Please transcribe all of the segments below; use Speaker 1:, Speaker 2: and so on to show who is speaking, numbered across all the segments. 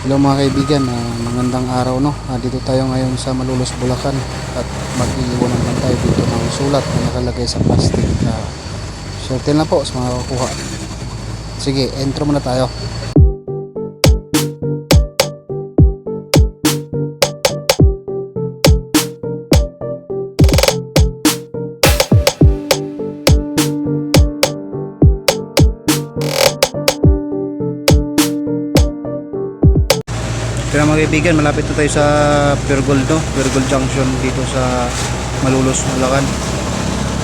Speaker 1: Hello mga kaibigan, magandang araw no. Dito tayo ngayon sa Malolos, Bulacan at mag-iiwanan lang tayo dito ng sulat na nakalagay sa plastic. Swerte na po sa mga kukuha. Sige, intro muna tayo. Kaya mga kaibigan, malapit na tayo sa Pure Gold, no? Pure Gold Junction dito sa Malolos, Bulacan.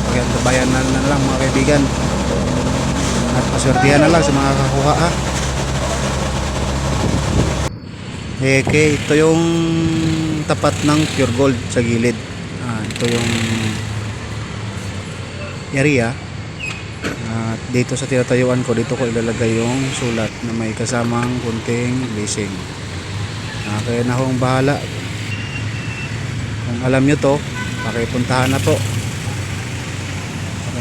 Speaker 1: Kaya tabayan na lang mga kaibigan. At paswertihan na lang sa mga kakuha ha. Okay, ito yung tapat ng Pure Gold sa gilid. Ito yung area. At dito sa tinatayuan ko, dito ko ilalagay yung sulat na may kasamang kunting blessing. Kaya na akong bahala. Kung alam nyo to, pakipuntahan na to.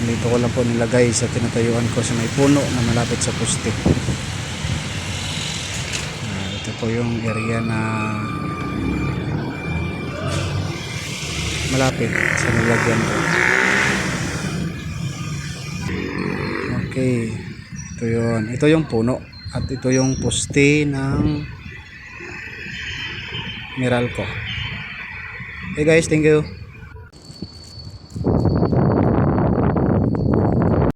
Speaker 1: Dito ko lang po nilagay sa tinatayuan ko sa may puno na malapit sa poste. Ito po yung area na malapit sa nilagyan ko. Okay, ito yun. Ito yung puno at ito yung poste ng Meralco. Hey guys, thank you.